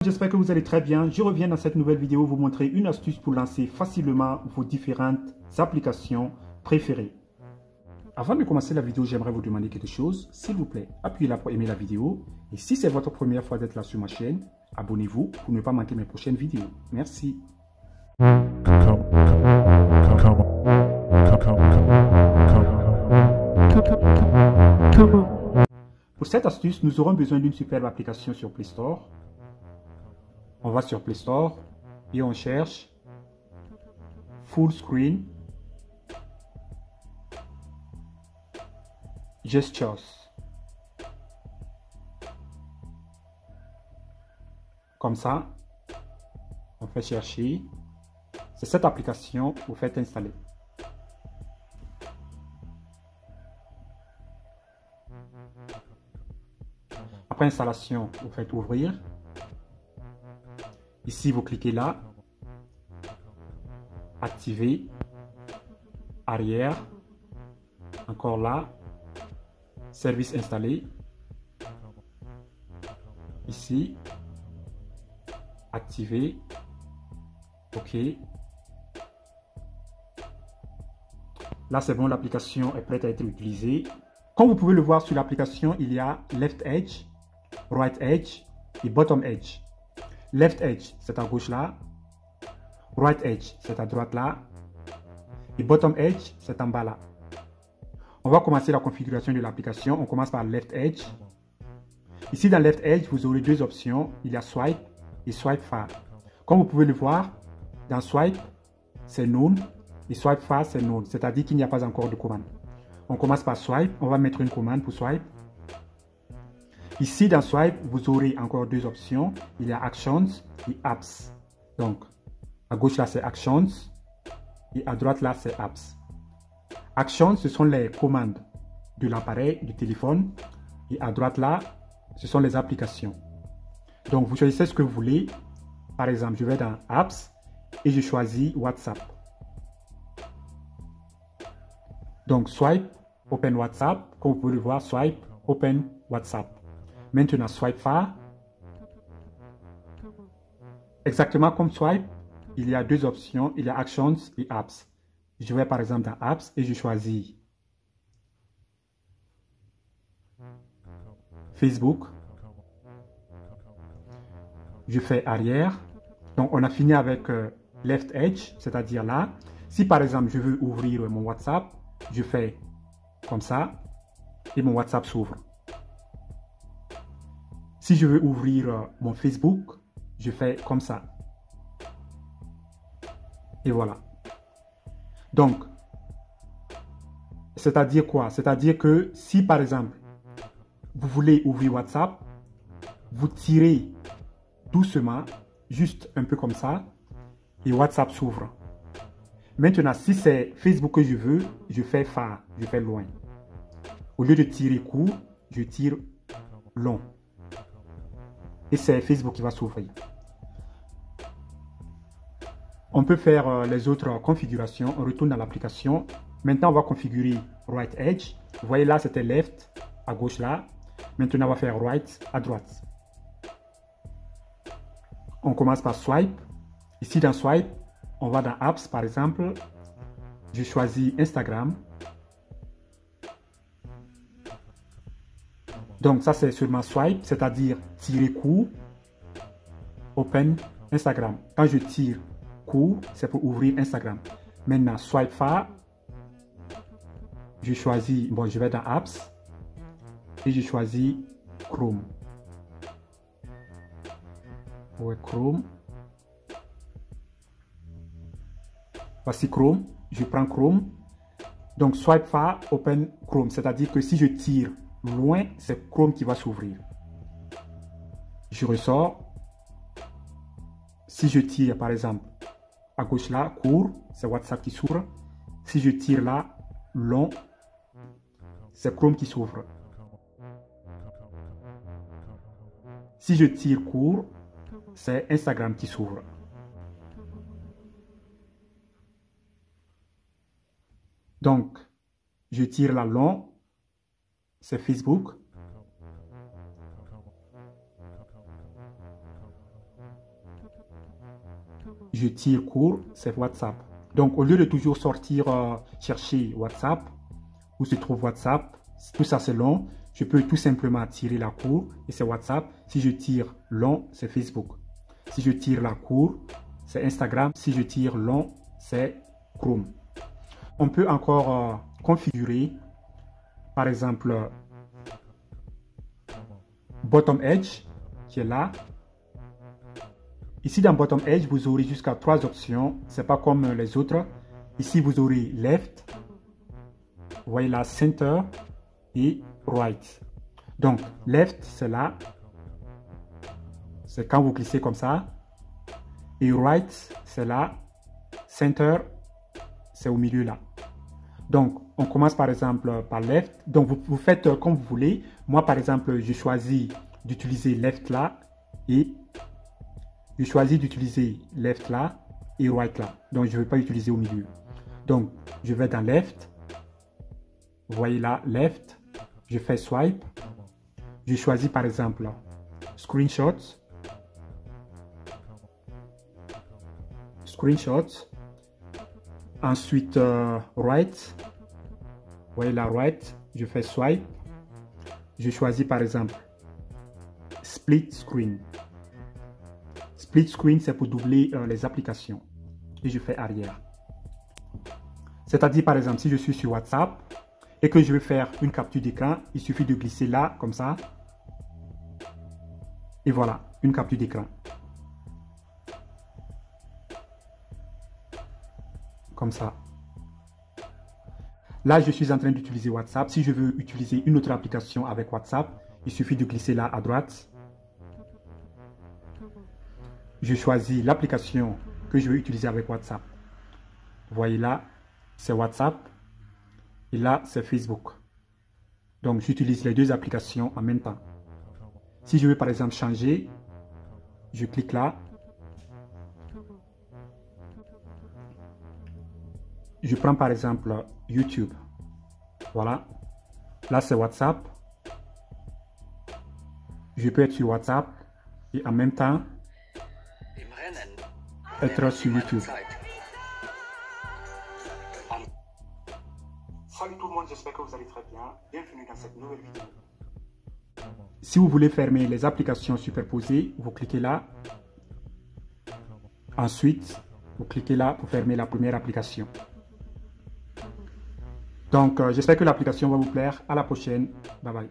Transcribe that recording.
J'espère que vous allez très bien. Je reviens dans cette nouvelle vidéo vous montrer une astuce pour lancer facilement vos différentes applications préférées. Avant de commencer la vidéo, j'aimerais vous demander quelque chose. S'il vous plaît, appuyez là pour aimer la vidéo. Et si c'est votre première fois d'être là sur ma chaîne, abonnez-vous pour ne pas manquer mes prochaines vidéos. Merci. Pour cette astuce, nous aurons besoin d'une superbe application sur Play Store. On va sur Play Store et on cherche Full Screen Gestures. Comme ça, on fait chercher. C'est cette application que vous faites installer. Après installation, vous faites ouvrir. Ici, vous cliquez là, activer, arrière, encore là, service installé, ici, activer, OK. Là, c'est bon, l'application est prête à être utilisée. Comme vous pouvez le voir sur l'application, il y a Left Edge, Right Edge et Bottom Edge. Left Edge, c'est à gauche là. Right Edge, c'est à droite là. Et Bottom Edge, c'est en bas là. On va commencer la configuration de l'application. On commence par Left Edge. Ici, dans Left Edge, vous aurez deux options. Il y a Swipe et Swipe Far. Comme vous pouvez le voir, dans Swipe, c'est None. Et Swipe Far, c'est None. C'est-à-dire qu'il n'y a pas encore de commande. On commence par Swipe. On va mettre une commande pour Swipe. Ici, dans Swipe, vous aurez encore deux options. Il y a Actions et Apps. Donc, à gauche, là, c'est Actions. Et à droite, là, c'est Apps. Actions, ce sont les commandes de l'appareil, du téléphone. Et à droite, là, ce sont les applications. Donc, vous choisissez ce que vous voulez. Par exemple, je vais dans Apps et je choisis WhatsApp. Donc, Swipe, Open WhatsApp. Comme vous pouvez le voir, Swipe, Open WhatsApp. Maintenant, Swipe Far. Exactement comme Swipe, il y a deux options. Il y a Actions et Apps. Je vais par exemple dans Apps et je choisis Facebook. Je fais arrière. Donc, on a fini avec Left Edge, c'est-à-dire là. Si par exemple, je veux ouvrir mon WhatsApp, je fais comme ça et mon WhatsApp s'ouvre. Si je veux ouvrir mon Facebook, je fais comme ça. Et voilà. Donc, c'est-à-dire quoi? C'est-à-dire que si par exemple, vous voulez ouvrir WhatsApp, vous tirez doucement, juste un peu comme ça, et WhatsApp s'ouvre. Maintenant, si c'est Facebook que je veux, je fais far, je fais loin. Au lieu de tirer court, je tire long. Et c'est Facebook qui va s'ouvrir. On peut faire les autres configurations. On retourne dans l'application. Maintenant, on va configurer Right Edge. Vous voyez là, c'était Left, à gauche là. Maintenant, on va faire Right, à droite. On commence par Swipe. Ici, dans Swipe, on va dans Apps, par exemple. Je choisis Instagram. Donc, ça, c'est seulement Swipe, c'est-à-dire tirer court, Open Instagram. Quand je tire court, c'est pour ouvrir Instagram. Maintenant, Swipe Far, je choisis, bon, je vais dans Apps et je choisis Chrome. Ouais, Chrome. Voici Chrome. Je prends Chrome. Donc, Swipe Far, Open Chrome. C'est-à-dire que si je tire loin, c'est Chrome qui va s'ouvrir. Je ressors. Si je tire, par exemple, à gauche là, court, c'est WhatsApp qui s'ouvre. Si je tire là, long, c'est Chrome qui s'ouvre. Si je tire court, c'est Instagram qui s'ouvre. Donc, je tire là long, c'est Facebook. je tire court, c'est WhatsApp. Donc, au lieu de toujours sortir, chercher WhatsApp, où se trouve WhatsApp, tout ça c'est long, je peux tout simplement tirer la cour et c'est WhatsApp. Si je tire long, c'est Facebook. Si je tire la cour, c'est Instagram. Si je tire long, c'est Chrome. On peut encore configurer, par exemple, Bottom Edge, qui est là. Ici, dans Bottom Edge, vous aurez jusqu'à 3 options. C'est pas comme les autres. Ici, vous aurez Left, vous voyez là, Center et Right. Donc, Left, c'est là. C'est quand vous glissez comme ça. Et Right, c'est là. Center, c'est au milieu là. Donc, on commence par exemple par Left. Donc, vous faites comme vous voulez. Moi, par exemple, je choisis d'utiliser Left là et je choisis d'utiliser Left là et Right là. Donc, je ne vais pas utiliser au milieu. Donc, je vais dans Left. Vous voyez là, Left. Je fais Swipe. Je choisis par exemple Screenshot. Screenshot. Ensuite, Right. Vous voyez là, Right. Je fais Swipe. Je choisis par exemple Split Screen. Split Screen, c'est pour doubler les applications. Et je fais arrière. C'est-à-dire, par exemple, si je suis sur WhatsApp et que je veux faire une capture d'écran, il suffit de glisser là, comme ça. Et voilà, une capture d'écran. Comme ça. Là, je suis en train d'utiliser WhatsApp. Si je veux utiliser une autre application avec WhatsApp, il suffit de glisser là à droite. Je choisis l'application que je veux utiliser avec WhatsApp. Vous voyez là, c'est WhatsApp. Et là, c'est Facebook. Donc, j'utilise les deux applications en même temps. Si je veux par exemple changer, je clique là. Je prends par exemple YouTube. Voilà. Là, c'est WhatsApp. Je peux être sur WhatsApp et en même temps être sur YouTube. Salut tout le monde, j'espère que vous allez très bien. Bienvenue dans cette nouvelle vidéo. Si vous voulez fermer les applications superposées, vous cliquez là. Ensuite, vous cliquez là pour fermer la première application. Donc, j'espère que l'application va vous plaire. À la prochaine. Bye bye.